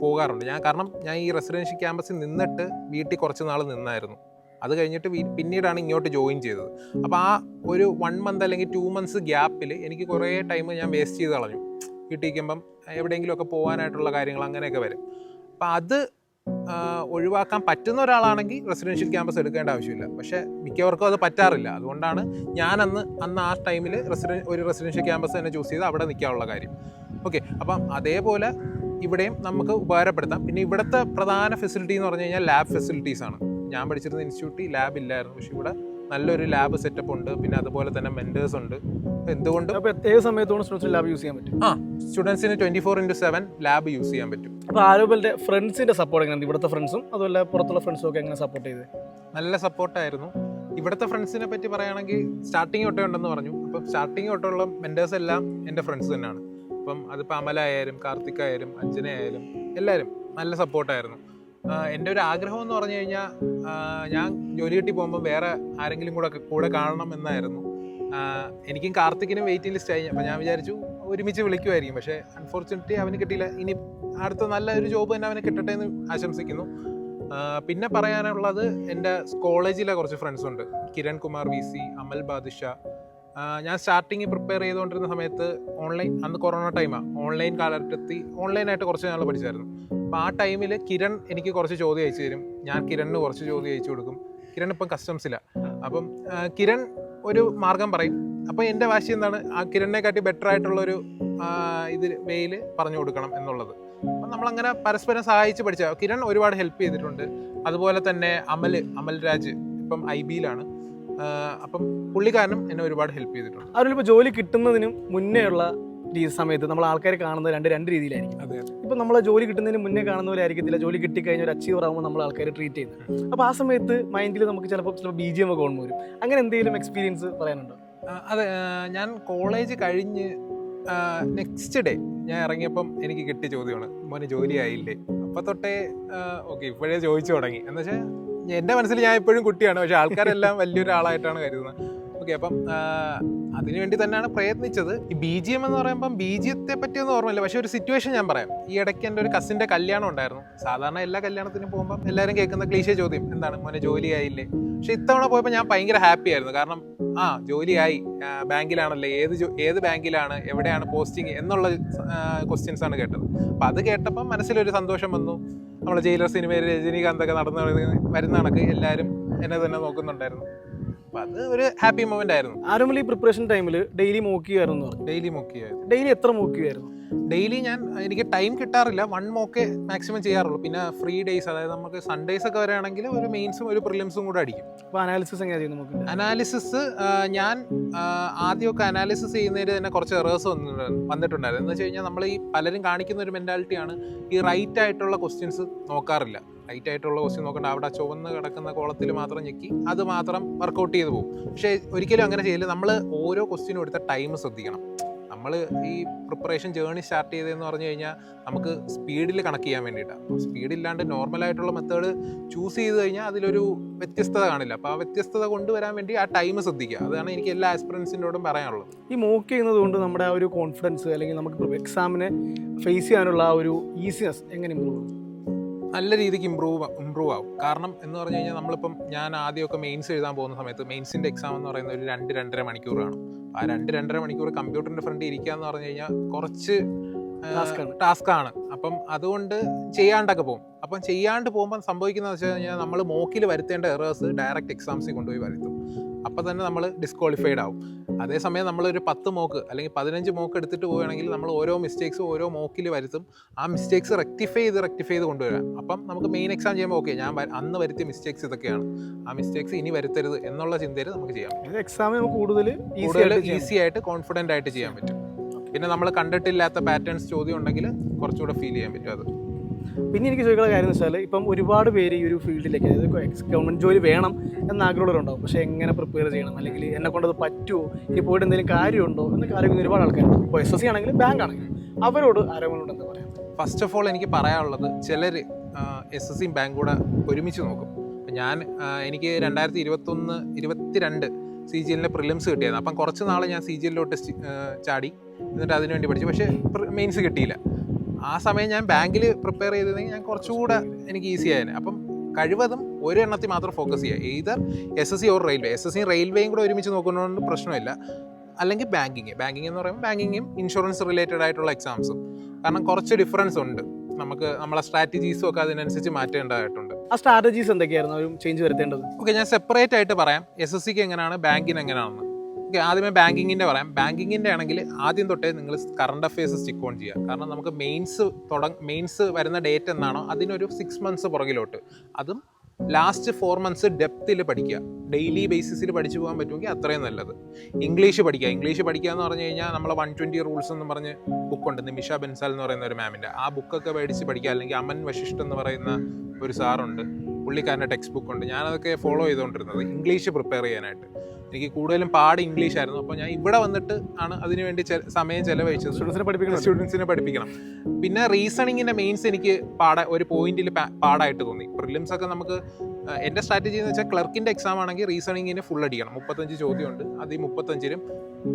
പോകാറുണ്ട്. കാരണം ഞാൻ ഈ റെസിഡൻഷ്യൽ ക്യാമ്പസിൽ നിന്നിട്ട് വീട്ടിൽ കുറച്ച് നാൾ നിന്നായിരുന്നു. അത് കഴിഞ്ഞിട്ട് പിന്നീടാണ് ഇങ്ങോട്ട് ജോയിൻ ചെയ്തത്. അപ്പോൾ ആ ഒരു 1 month അല്ലെങ്കിൽ 2 months ഗ്യാപ്പിൽ എനിക്ക് കുറേ ടൈം ഞാൻ വേസ്റ്റ് ചെയ്ത് കളഞ്ഞു. വീട്ടിൽ ഇരിക്കുമ്പം എവിടെയെങ്കിലുമൊക്കെ പോകാനായിട്ടുള്ള കാര്യങ്ങൾ അങ്ങനെയൊക്കെ വരും. അപ്പോൾ അത് ഒഴിവാക്കാൻ പറ്റുന്ന ഒരാളാണെങ്കിൽ റെസിഡൻഷ്യൽ ക്യാമ്പസ് എടുക്കേണ്ട ആവശ്യമില്ല. പക്ഷേ മിക്കവർക്കും അത് പറ്റാറില്ല. അതുകൊണ്ടാണ് ഞാൻ അന്ന് ആ ടൈമിൽ ഒരു റെസിഡൻഷ്യൽ ക്യാമ്പസ് തന്നെ ചൂസ് ചെയ്ത് അവിടെ നിൽക്കാനുള്ള കാര്യം. ഓക്കെ, അപ്പം അതേപോലെ ഇവിടെയും നമുക്ക് ഉപകാരപ്പെടുത്താം. പിന്നെ ഇവിടുത്തെ പ്രധാന ഫെസിലിറ്റി എന്ന് പറഞ്ഞു കഴിഞ്ഞാൽ ലാബ് ഫെസിലിറ്റീസാണ്. ഞാൻ പഠിച്ചിരുന്ന ഇൻസ്റ്റിറ്റ്യൂട്ടിൽ ലാബ് ഇല്ലായിരുന്നു. പക്ഷേ ഇവിടെ നല്ലൊരു ലാബ് സെറ്റപ്പ് ഉണ്ട്, പിന്നെ അതുപോലെ തന്നെ മെൻറ്റേഴ്സ് ഉണ്ട്. എന്തുകൊണ്ടും അപ്പോൾ ഏത് സമയത്തോളം സ്റ്റുഡൻസിന് ലാബ് യൂസ് ചെയ്യാൻ പറ്റും? സ്റ്റുഡൻസിന് 24/7 ലാബ് യൂസ് ചെയ്യാൻ പറ്റും. അപ്പോൾ ആരോപലിൻ്റെ ഫ്രണ്ട്സിൻ്റെ സപ്പോർട്ട് എങ്ങനെയാണ്? ഇവിടുത്തെ ഫ്രണ്ട്സും അതുപോലെ പുറത്തുള്ള ഫ്രണ്ട്സും ഒക്കെ എങ്ങനെ സപ്പോർട്ട് ചെയ്ത്? നല്ല സപ്പോർട്ടായിരുന്നു. ഇവിടുത്തെ ഫ്രണ്ട്സിനെ പറ്റി പറയുകയാണെങ്കിൽ സ്റ്റാർട്ടിങ് തൊട്ടേ ഉണ്ടെന്ന് പറഞ്ഞു. അപ്പം സ്റ്റാർട്ടിങ് തൊട്ടുള്ള മെൻറ്റേഴ്സ് എല്ലാം എൻ്റെ ഫ്രണ്ട്സ് തന്നെയാണ്. അപ്പം അതിപ്പോൾ അമല ആയാലും കാർത്തിക് ആയാലും അഞ്ജന ആയാലും എല്ലാവരും നല്ല സപ്പോർട്ടായിരുന്നു. എൻ്റെ ഒരു ആഗ്രഹം എന്ന് പറഞ്ഞു കഴിഞ്ഞാൽ ഞാൻ ജോലി കിട്ടി പോകുമ്പോൾ വേറെ ആരെങ്കിലും കൂടെ കാണണം എന്നായിരുന്നു. എനിക്കും കാർത്തിക്കിനും വെയിറ്റിംഗ് ലിസ്റ്റ് ആയി. അപ്പോൾ ഞാൻ വിചാരിച്ചു ഒരുമിച്ച് വിളിക്കുമായിരിക്കും. പക്ഷേ അൺഫോർച്ചുനേറ്റ്ലി അവന് കിട്ടിയില്ല. ഇനി അടുത്ത നല്ലൊരു ജോബ് തന്നെ അവന് കിട്ടട്ടെ എന്ന് ആശംസിക്കുന്നു. പിന്നെ പറയാനുള്ളത് എൻ്റെ കോളേജിലെ കുറച്ച് ഫ്രണ്ട്സ് ഉണ്ട്. കിരൺ കുമാർ VC, അമൽ ബാദുഷ. ഞാൻ സ്റ്റാർട്ടിങ് പ്രിപ്പയർ ചെയ്തുകൊണ്ടിരുന്ന സമയത്ത് അന്ന് കൊറോണ ടൈമാണ്, ഓൺലൈൻ കാലഘട്ടത്തിൽ ഓൺലൈനായിട്ട് കുറച്ച് നാൾ പഠിച്ചായിരുന്നു. അപ്പോൾ ആ ടൈമിൽ കിരൺ എനിക്ക് കുറച്ച് ചോദ്യം അയച്ചു തരും, ഞാൻ കിരണിന് കുറച്ച് ചോദ്യം അയച്ചു കൊടുക്കും. കിരൺ ഇപ്പം കസ്റ്റംസില്ല. അപ്പം കിരൺ ഒരു മാർഗം പറയും. അപ്പോൾ എൻ്റെ വാശി എന്താണ്, ആ കിരണിനെക്കാട്ടി ബെറ്റർ ആയിട്ടുള്ളൊരു വേയിൽ പറഞ്ഞു കൊടുക്കണം എന്നുള്ളത്. അപ്പം നമ്മളങ്ങനെ പരസ്പരം സഹായിച്ച് പഠിച്ച കിരൺ ഒരുപാട് ഹെൽപ്പ് ചെയ്തിട്ടുണ്ട്. അതുപോലെ തന്നെ അമൽ രാജ് ഇപ്പം IB-യിലാണ്. അപ്പം പുള്ളിക്കാരനും എന്നെ ഒരുപാട് ഹെൽപ്പ് ചെയ്തിട്ടുണ്ട്. അവരിപ്പോൾ ജോലി കിട്ടുന്നതിനും മുന്നേ ഉള്ള സമയത്ത് നമ്മൾ ആൾക്കാരെ കാണുന്നത് രണ്ട് രീതിയിലായിരിക്കും. അതെ. ഇപ്പം നമ്മളെ ജോലി കിട്ടുന്നതിന് മുന്നേ കാണുന്നവരായിരിക്കത്തില്ല ജോലി കിട്ടിക്കഴിഞ്ഞ ഒരു അച്ചീവർ ആകുമ്പോൾ നമ്മൾ ആൾക്കാരെ ട്രീറ്റ് ചെയ്യുന്നത്. അപ്പോൾ ആ സമയത്ത് മൈൻഡിൽ നമുക്ക് ചിലപ്പോൾ BGM ഒക്കെ ഓർമ്മ വരും. അങ്ങനെ എന്തെങ്കിലും എക്സ്പീരിയൻസ് പറയാനുണ്ടോ? അതെ, ഞാൻ കോളേജ് കഴിഞ്ഞ് നെക്സ്റ്റ് ഡേ ഞാൻ ഇറങ്ങിയപ്പം എനിക്ക് കിട്ടിയ ചോദ്യമാണ്, മോനെ ജോലി ആയില്ലേ? അപ്പം തൊട്ടേ ഓക്കെ ഇപ്പോഴേ ചോദിച്ചു തുടങ്ങി. എന്ന് വെച്ചാൽ എൻ്റെ മനസ്സിൽ ഞാൻ ഇപ്പോഴും കുട്ടിയാണ്, പക്ഷെ ആൾക്കാരെല്ലാം വലിയൊരാളായിട്ടാണ് കരുതുന്നത്. ഓക്കെ, അപ്പം അതിനുവേണ്ടി തന്നെയാണ് പ്രയത്നിച്ചത്. ഈ BGM എന്ന് പറയുമ്പം BGMത്തെ പറ്റിയൊന്നും ഓർമ്മയില്ല, പക്ഷേ ഒരു സിറ്റുവേഷൻ ഞാൻ പറയാം. ഈ ഇടയ്ക്ക് എൻ്റെ ഒരു കസിൻ്റെ കല്യാണം ഉണ്ടായിരുന്നു. സാധാരണ എല്ലാ കല്യാണത്തിനും പോകുമ്പം എല്ലാവരും കേൾക്കുന്ന ക്ലീശ ചോദ്യം എന്താണ്, മോനെ ജോലിയായില്ലേ? പക്ഷെ ഇത്തവണ പോയപ്പോൾ ഞാൻ ഭയങ്കര ഹാപ്പി ആയിരുന്നു. കാരണം ജോലിയായി, ബാങ്കിലാണല്ലേ, ഏത് ബാങ്കിലാണ്, എവിടെയാണ് പോസ്റ്റിംഗ് എന്നുള്ള ക്വസ്റ്റ്യൻസ് ആണ് കേട്ടത്. അപ്പം അത് കേട്ടപ്പം മനസ്സിലൊരു സന്തോഷം വന്നു. നമ്മളെ ജയിലർ സിനിമയിൽ രജനീകാന്തൊക്കെ നടന്നു വരുന്ന കണക്ക് എല്ലാവരും എന്നെ തന്നെ നോക്കുന്നുണ്ടായിരുന്നു. അപ്പം അത് ഒരു ഹാപ്പി മൊമെന്റ് ആയിരുന്നു. ആരോമൽ ഈ പ്രിപ്പറേഷൻ ടൈമിൽ ഡെയിലി മോക്ക് ചെയ്യുമായിരുന്നു? ഡെയിലി മോക്ക് ചെയ്യുമായിരുന്നു. ഡെയിലി എത്ര മോക്ക് ചെയ്യുമായിരുന്നു? ഡെയിലി എനിക്ക് ടൈം കിട്ടാറില്ല, 1 മോക്കേ മാക്സിമം ചെയ്യാറുള്ളൂ. പിന്നെ ഫ്രീ ഡേയ്സ്, അതായത് നമുക്ക് സൺഡേസ് ഒക്കെ വരികയാണെങ്കിൽ ഒരു മെയിൻസും ഒരു പ്രിലിംസും കൂടെ അടിക്കും. അപ്പോൾ അനാലിസിസ് എങ്ങനെയാണ് ചെയ്യുന്നത്? അനാലിസിസ് ഞാൻ ആദ്യമൊക്കെ അനാലിസിസ് ചെയ്യുന്നതിന് തന്നെ കുറച്ച് എറേഴ്സ് വന്നിട്ടുണ്ടായിരുന്നു. എന്ന് വെച്ച് കഴിഞ്ഞാൽ നമ്മൾ ഈ പലരും കാണിക്കുന്ന ഒരു മെൻറ്റാലിറ്റിയാണ്, ഈ റൈറ്റ് ആയിട്ടുള്ള ക്വസ്റ്റ്യൻസ് നോക്കാറില്ല. റൈറ്റ് ആയിട്ടുള്ള ക്വസ്റ്റ്യൻ നോക്കണ്ട, അവിടെ ചുവന്ന് കിടക്കുന്ന കോളത്തിൽ മാത്രം ഞെക്കി അത് മാത്രം വർക്കൗട്ട് ചെയ്ത് പോകും. പക്ഷേ ഒരിക്കലും അങ്ങനെ ചെയ്യില്ല. നമ്മൾ ഓരോ ക്വസ്റ്റ്യനും എടുത്ത ടൈം ശ്രദ്ധിക്കണം. നമ്മൾ ഈ പ്രിപ്പറേഷൻ ജേർണി സ്റ്റാർട്ട് ചെയ്തതെന്ന് പറഞ്ഞു കഴിഞ്ഞാൽ നമുക്ക് സ്പീഡിൽ കണക്ട് ചെയ്യാൻ വേണ്ടിയിട്ടാണ്. അപ്പോൾ സ്പീഡില്ലാണ്ട് നോർമലായിട്ടുള്ള മെത്തേഡ് ചൂസ് ചെയ്ത് കഴിഞ്ഞാൽ അതിലൊരു വ്യത്യസ്തത കാണില്ല. അപ്പോൾ ആ വ്യത്യസ്തത കൊണ്ടുവരാൻ വേണ്ടി ആ ടൈം ശ്രദ്ധിക്കുക. അതാണ് എനിക്ക് എല്ലാ ആസ്പിറൻസിനോടും പറയാനുള്ളത്. ഈ മോക്ക് ചെയ്യുന്നത് കൊണ്ട് നമ്മുടെ ആ ഒരു കോൺഫിഡൻസ് അല്ലെങ്കിൽ നമുക്ക് എക്സാമിനെ ഫേസ് ചെയ്യാനുള്ള ആ ഒരു ഈസിനെസ് എങ്ങനെ ഇമ്പ്രൂവ് ആവും? നല്ല രീതിക്ക് ഇമ്പ്രൂവ് ആവും. കാരണം എന്ന് പറഞ്ഞു കഴിഞ്ഞാൽ നമ്മളിപ്പം ഞാൻ ആദ്യമൊക്കെ മെയിൻസ് എഴുതാൻ പോകുന്ന സമയത്ത് മെയിൻസിൻ്റെ എക്സാം എന്ന് പറയുന്നത് ഒരു 2-2.5 മണിക്കൂറാണ്. ആ 2-2.5 മണിക്കൂർ കമ്പ്യൂട്ടറിൻ്റെ ഫ്രണ്ടിൽ ഇരിക്കുക എന്ന് പറഞ്ഞു കഴിഞ്ഞാൽ കുറച്ച് ടാസ്ക്കാണ്. അപ്പം അതുകൊണ്ട് ചെയ്യാണ്ടൊക്കെ പോകും. അപ്പം ചെയ്യാണ്ട് പോകുമ്പോൾ സംഭവിക്കുന്നതെന്ന് വെച്ച് കഴിഞ്ഞാൽ നമ്മൾ മോക്കിൽ വരുത്തേണ്ട എറേഴ്സ് ഡയറക്റ്റ് എക്സാംസിൽ കൊണ്ടുപോയി വരുത്തും. അപ്പം തന്നെ നമ്മൾ ഡിസ്ക്വാളിഫൈഡ് ആവും. അതേസമയം നമ്മളൊരു 10 മോക്ക് അല്ലെങ്കിൽ 15 മോക്ക് എടുത്തിട്ട് പോവുകയാണെങ്കിൽ നമ്മൾ ഓരോ മിസ്റ്റേക്സ് ഓരോ മോക്കിൽ വരുത്തും. ആ മിസ്റ്റേക്സ് റെക്ടിഫൈ ചെയ്ത് കൊണ്ടുവരാം. അപ്പം നമുക്ക് മെയിൻ എക്സാം ചെയ്യുമ്പോൾ ഓക്കെ ഞാൻ അന്ന് വരുത്തിയ മിസ്റ്റേക്സ് ഇതൊക്കെയാണ്, ആ മിസ്റ്റേക്സ് ഇനി വരുത്തരുത് എന്നുള്ള ചിന്തയിൽ നമുക്ക് ചെയ്യാം. എക്സാമിൽ നമുക്ക് കൂടുതൽ ഈസി ആയിട്ട് കോൺഫിഡൻ്റ് ആയിട്ട് ചെയ്യാൻ പറ്റും. പിന്നെ നമ്മൾ കണ്ടിട്ടില്ലാത്ത പാറ്റേൺസ് ചോദ്യം ഉണ്ടെങ്കിൽ കുറച്ചുകൂടെ ഫീൽ ചെയ്യാൻ പറ്റും അത്. പിന്നെ എനിക്ക് ചോദിക്കുന്ന കാര്യം എന്ന് വെച്ചാൽ ഇപ്പം ഒരുപാട് പേര് ഈ ഒരു ഫീൽഡിലേക്ക്, അതായത് ഗവൺമെൻറ് ജോലി വേണം എന്ന ആഗ്രഹമുള്ളവരുണ്ടാവും. പക്ഷേ എങ്ങനെ പ്രിപ്പയർ ചെയ്യണം, അല്ലെങ്കിൽ എന്നെ കൊണ്ടത് പറ്റുമോ, ഇനി പോയിട്ട് എന്തെങ്കിലും കാര്യമുണ്ടോ എന്നൊക്കെ ആലോചിക്കുന്ന ഒരുപാട് ആൾക്കാരുണ്ട്. ഇപ്പോൾ SSC ആണെങ്കിലും ബാങ്ക് ആണെങ്കിലും അവരോട് ആരോമലോട് എന്താ പറയാം? ഫസ്റ്റ് ഓഫ് ഓൾ എനിക്ക് പറയാനുള്ളത്, ചിലർ SSCയും ബാങ്ക് കൂടെ ഒരുമിച്ച് നോക്കും. എനിക്ക് 2021-22 CGL പ്രിലിംസ് കിട്ടിയായിരുന്നു. അപ്പം കുറച്ച് നാൾ ഞാൻ CGL-ലോട്ട് ചാടി, എന്നിട്ട് അതിനുവേണ്ടി പഠിച്ചു. പക്ഷേ മെയിൻസ് കിട്ടിയില്ല. ആ സമയം ഞാൻ ബാങ്കിൽ പ്രിപ്പയർ ചെയ്തിരുന്നെങ്കിൽ ഞാൻ കുറച്ചുകൂടെ എനിക്ക് ഈസി ആയിരുന്നു. അപ്പം കഴിവതും ഒരു എണ്ണത്തിൽ മാത്രം ഫോക്കസ് ചെയ്യുക. Either SSC or railway. SSCയും റെയിൽവേയും കൂടെ ഒരുമിച്ച് നോക്കുന്നതുകൊണ്ട് പ്രശ്നമില്ല. അല്ലെങ്കിൽ ബാങ്കിങ് എന്ന് പറയുമ്പോൾ ബാങ്കിങ്ങും ഇൻഷുറൻസ് റിലേറ്റഡ് ആയിട്ടുള്ള എക്സാംസും. കാരണം കുറച്ച് ഡിഫറൻസ് ഉണ്ട്. നമുക്ക് നമ്മളെ സ്ട്രാറ്റജീസും ഒക്കെ അതിനനുസരിച്ച് മാറ്റേണ്ടതായിട്ടുണ്ട്. ആ സ്ട്രാറ്റജീസ് എന്തൊക്കെയായിരുന്നു ചേഞ്ച് വരുത്തേണ്ടത്? ഓക്കെ, ഞാൻ സെപ്പറേറ്റ് ആയിട്ട് പറയാം SSCക്ക് എങ്ങനെയാണ്, ബാങ്കിന് എങ്ങനെയാണെന്ന്. ഓക്കെ, ആദ്യമേ ബാങ്കിങ്ങിൻ്റെ പറയാം. ബാങ്കിങ്ങിൻ്റെ ആണെങ്കിൽ ആദ്യം തൊട്ടേ നിങ്ങൾ കറണ്ട് അഫയേഴ്സ് സ്റ്റിക്ക് ഓൺ ചെയ്യുക. കാരണം നമുക്ക് മെയിൻസ് വരുന്ന ഡേറ്റ് എന്നാണോ അതിനൊരു 6 months പുറകിലോട്ട്, അതും ലാസ്റ്റ് 4 months ഡെപ്തിൽ പഠിക്കുക, ഡെയിലി ബേസിസിൽ പഠിച്ചു പോകാൻ പറ്റുമെങ്കിൽ അത്രയും നല്ലത്. ഇംഗ്ലീഷ് പഠിക്കുക എന്ന് പറഞ്ഞു കഴിഞ്ഞാൽ നമ്മളെ 120 റൂൾസ് എന്ന് പറഞ്ഞ് ബുക്കുണ്ട്, നിമിഷ ബെൻസാൽ എന്ന് പറയുന്ന ഒരു മാമിൻ്റെ. ആ ബുക്കൊക്കെ മേടിച്ച് പഠിക്കുക. അല്ലെങ്കിൽ അമൻ വശിഷ്ഠ് എന്ന് പറയുന്ന ഒരു സാറുണ്ട്, പുള്ളിക്കാരൻ്റെ ടെക്സ്റ്റ് ബുക്ക് ഉണ്ട്. ഞാനതൊക്കെ ഫോളോ ചെയ്തുകൊണ്ടിരുന്നത് ഇംഗ്ലീഷ് പ്രിപ്പയർ ചെയ്യാനായിട്ട്. എനിക്ക് കൂടുതലും പാട് ഇംഗ്ലീഷ് ആയിരുന്നു. അപ്പോൾ ഞാൻ ഇവിടെ വന്നിട്ട് ആണ് അതിനുവേണ്ടി സമയം ചെലവഴിച്ചത്. സ്റ്റുഡൻസിനെ പഠിപ്പിക്കണം. പിന്നെ റീസണിങ്ങിൻ്റെ മെയിൻസ് എനിക്ക് ഒരു പോയിന്റിൽ പാടായിട്ട് തോന്നി. പ്രിലിംസ് ഒക്കെ നമുക്ക് എൻ്റെ സ്ട്രാറ്റജി എന്ന് വെച്ചാൽ ക്ലർക്കിൻ്റെ എക്സാം ആണെങ്കിൽ റീസണിങ്ങിന് ഫുൾ അടിക്കണം. 35 ചോദ്യമുണ്ട്, അത് ഈ 35നും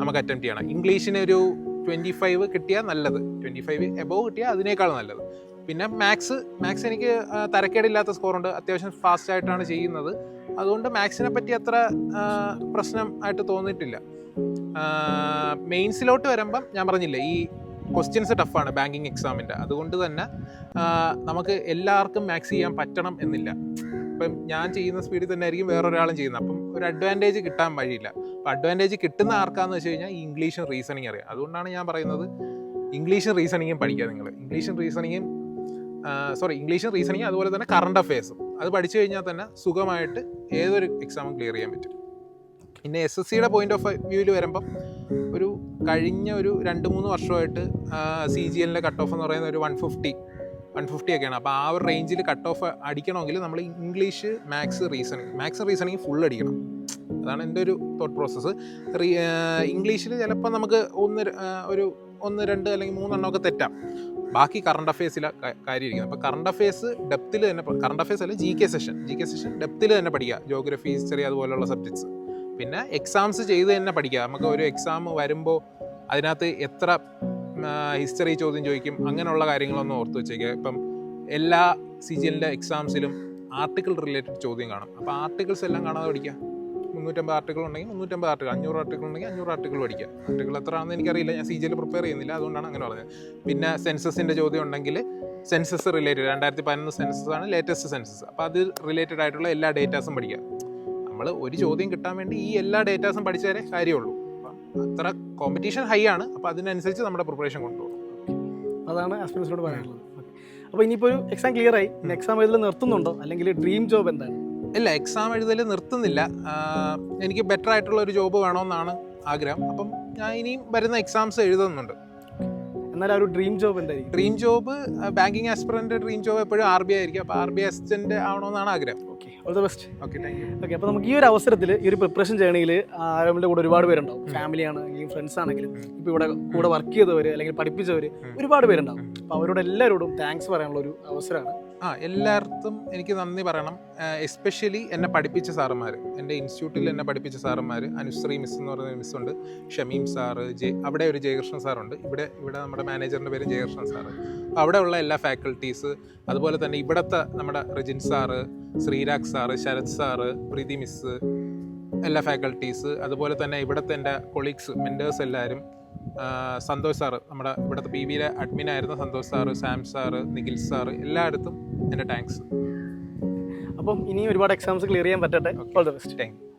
നമുക്ക് അറ്റംപ്റ്റ് ചെയ്യണം. ഇംഗ്ലീഷിന് ഒരു 25 കിട്ടിയാൽ നല്ലത്, 25 എബോവ് കിട്ടിയാൽ അതിനേക്കാൾ നല്ലത്. പിന്നെ മാത്സ് എനിക്ക് തരക്കേടില്ലാത്ത സ്കോറുണ്ട്, അത്യാവശ്യം ഫാസ്റ്റ് ആയിട്ടാണ് ചെയ്യുന്നത്. അതുകൊണ്ട് മാത്സിനെ പറ്റി അത്ര പ്രശ്നം ആയിട്ട് തോന്നിയിട്ടില്ല. മെയിൻസിലോട്ട് വരുമ്പം ഞാൻ പറഞ്ഞില്ലേ, ഈ ക്വസ്റ്റ്യൻസ് ടഫാണ് ബാങ്കിങ് എക്സാമിൻ്റെ. അതുകൊണ്ട് തന്നെ നമുക്ക് എല്ലാവർക്കും മാത്സ് ചെയ്യാൻ പറ്റണം എന്നില്ല. ഇപ്പം ഞാൻ ചെയ്യുന്ന സ്പീഡിൽ തന്നെ ആയിരിക്കും വേറൊരാളും ചെയ്യുന്നത്. അപ്പം ഒരു അഡ്വാൻറ്റേജ് കിട്ടാൻ വഴിയില്ല. അപ്പം അഡ്വാൻറ്റേജ് കിട്ടുന്ന ആർക്കാന്ന് വെച്ച് കഴിഞ്ഞാൽ ഈ ഇംഗ്ലീഷും റീസണിങ് അറിയാം. അതുകൊണ്ടാണ് ഞാൻ പറയുന്നത് ഇംഗ്ലീഷും റീസണിങ്ങും പഠിക്കുക നിങ്ങൾ. ഇംഗ്ലീഷും റീസണിങ്ങും അതുപോലെ തന്നെ കറണ്ട് അഫയേഴ്സും അത് പഠിച്ചു കഴിഞ്ഞാൽ തന്നെ സുഖമായിട്ട് ഏതൊരു എക്സാമും ക്ലിയർ ചെയ്യാൻ പറ്റും. പിന്നെ SSCയുടെ പോയിന്റ് ഓഫ് വ്യൂവിൽ വരുമ്പം കഴിഞ്ഞ ഒരു 2-3 വർഷമായിട്ട് CGLൻ്റെ കട്ട് ഓഫ് എന്ന് പറയുന്ന ഒരു 150 ഒക്കെയാണ്. അപ്പോൾ ആ ഒരു റേഞ്ചിൽ കട്ട് ഓഫ് അടിക്കണമെങ്കിൽ നമ്മൾ ഇംഗ്ലീഷ്, മാത്സ് റീസണിങ് ഫുൾ അടിക്കണം. അതാണ് എൻ്റെ ഒരു തോട്ട് പ്രോസസ്സ്. ഇംഗ്ലീഷിൽ ചിലപ്പോൾ നമുക്ക് 1, 2 അല്ലെങ്കിൽ 3 എണ്ണമൊക്കെ തെറ്റാം. ബാക്കി കറണ്ട് അഫയേഴ്സിലാണ് കാര്യം ഇരിക്കുന്നത്. അപ്പോൾ കറണ്ട് അഫയേഴ്സ് ഡെപ്തിൽ തന്നെ, കറണ്ട് അഫയേഴ്സ് അല്ല GK സെഷൻ ഡെപ്തിൽ തന്നെ പഠിക്കുക. ജോഗ്രഫി, ഹിസ്റ്ററി അതുപോലെയുള്ള സബ്ജക്ട്സ്. പിന്നെ എക്സാംസ് ചെയ്ത് തന്നെ പഠിക്കുക. നമുക്ക് ഒരു എക്സാം വരുമ്പോൾ അതിനകത്ത് എത്ര ഹിസ്റ്ററി ചോദ്യം ചോദിക്കും, അങ്ങനെയുള്ള കാര്യങ്ങളൊന്നും ഓർത്ത് വെച്ചേക്കുക. ഇപ്പം എല്ലാ CGLൻ്റെ എക്സാംസിലും ആർട്ടിക്കിൾ റിലേറ്റഡ് ചോദ്യം കാണും. അപ്പോൾ ആർട്ടിക്കിൾസ് എല്ലാം കാണാതെ പഠിക്കുക. 350 ആർട്ടിക്കിൾ ഉണ്ടെങ്കിൽ 350 ആർട്ടിക്കിൾ, 500 ആർട്ടിക്കിൾ ഉണ്ടെങ്കിൽ 500 ആർട്ടിക്കിൾ പഠിക്കുക. ആർട്ടിക്കിൾ എത്ര ആണെന്ന് എനിക്കറിയില്ല, ഞാൻ CGL പ്രിപ്പയർ ചെയ്യുന്നില്ല, അതുകൊണ്ടാണ് അങ്ങനെ പറഞ്ഞത്. പിന്നെ സെൻസസിൻ്റെ ചോദ്യം ഉണ്ടെങ്കിൽ സെൻസസ് റിലേറ്റഡ് 2011 സെൻസസ് ആണ് ലേറ്റസ്റ്റ് സെൻസസ്. അപ്പോൾ അത് റിലേറ്റഡ് ആയിട്ടുള്ള എല്ലാ ഡേറ്റാസും പഠിക്കുക. നമ്മൾ ഒരു ചോദ്യം കിട്ടാൻ വേണ്ടി ഈ എല്ലാ ഡേറ്റാസും പഠിച്ചാലേ കാര്യമുള്ളൂ. അപ്പം അത്ര കോമ്പറ്റീഷൻ ഹൈ ആണ്. അപ്പോൾ അതിനനുസരിച്ച് നമ്മുടെ പ്രിപ്പറേഷൻ കൊണ്ടുപോകും. അതാണ് ആസ്പിറൻസിനോട് പറയാനുള്ളത്. അപ്പോൾ ഇനിയിപ്പോൾ ഒരു എക്സാം ക്ലിയർ ആയി, എക്സാം എഴുതൽ നിർത്തുന്നുണ്ടോ, അല്ലെങ്കിൽ ഡ്രീം ജോബ് എന്താണ്? ഇല്ല, എക്സാം എഴുതൽ നിർത്തുന്നില്ല. എനിക്ക് ബെറ്റർ ആയിട്ടുള്ള ഒരു ജോബ് വേണമെന്നാണ് ആഗ്രഹം. അപ്പം ഞാൻ ഇനിയും വരുന്ന എക്സാംസ് എഴുതുന്നുണ്ട്. എന്നാൽ ആ ഒരു ഡ്രീം ജോബ് എന്തായിരിക്കും? Dream job banking aspirant dream job എപ്പോഴും RBI ആയിരിക്കും. അപ്പോൾ RBI അസിസ്റ്റന്റ് ആവണമെന്നാണ് ആഗ്രഹം. All the best. Okay, thank you. Okay, അപ്പോൾ നമുക്ക് ഈ ഒരു അവസരത്തിൽ ഈ ഒരു പ്രിപ്പറേഷൻ ജേണിയിൽ ആരവളുടെ കൂടെ ഒരുപാട് പേരുണ്ടാവും. ഫാമിലിയാണ്, അല്ലെങ്കിൽ ഫ്രണ്ട്സ് ആണെങ്കിലും, ഇപ്പോൾ ഇവിടെ കൂടെ വർക്ക് ചെയ്തവർ അല്ലെങ്കിൽ പഠിപ്പിച്ചവർ ഒരുപാട് പേരുണ്ടാവും. അപ്പോൾ അവരോട് എല്ലാവരോടും താങ്ക്സ് പറയാനുള്ള ഒരു അവസരമാണ്. എല്ലായിടത്തും എനിക്ക് നന്ദി പറയണം. എസ്പെഷ്യലി എന്നെ പഠിപ്പിച്ച സാറന്മാർ, എൻ്റെ ഇൻസ്റ്റിറ്റ്യൂട്ടിൽ എന്നെ പഠിപ്പിച്ച സാറന്മാർ, അനുശ്രീ മിസ് എന്ന് പറയുന്ന മിസ്സുണ്ട്, ഷമീം സാറ്, അവിടെ ഒരു ജയകൃഷ്ണൻ സാറുണ്ട്, ഇവിടെ നമ്മുടെ മാനേജറിൻ്റെ പേര് ജയകൃഷ്ണൻ സാറ്. അപ്പോൾ അവിടെയുള്ള എല്ലാ ഫാക്കൽറ്റീസ്, അതുപോലെ തന്നെ ഇവിടുത്തെ നമ്മുടെ Rijin sir, Sreerag sir, Sarath sir, Preethi miss, എല്ലാ ഫാക്കൽറ്റീസ്, അതുപോലെ തന്നെ ഇവിടുത്തെ എൻ്റെ കൊളീഗ്സ്, മെൻറ്റേഴ്സ് എല്ലാവരും, സന്തോഷ് സാറ്, നമ്മുടെ ഇവിടുത്തെ PBയിലെ അഡ്മിനായിരുന്ന Santhosh sir, Sam sir, Nikhil sir, എല്ലായിടത്തും എൻ്റെ താങ്ക്സ്. അപ്പം ഇനിയും ഒരുപാട് എക്സാംസ് ക്ലിയർ ചെയ്യാൻ പറ്റട്ടെ. All the best. Thank U.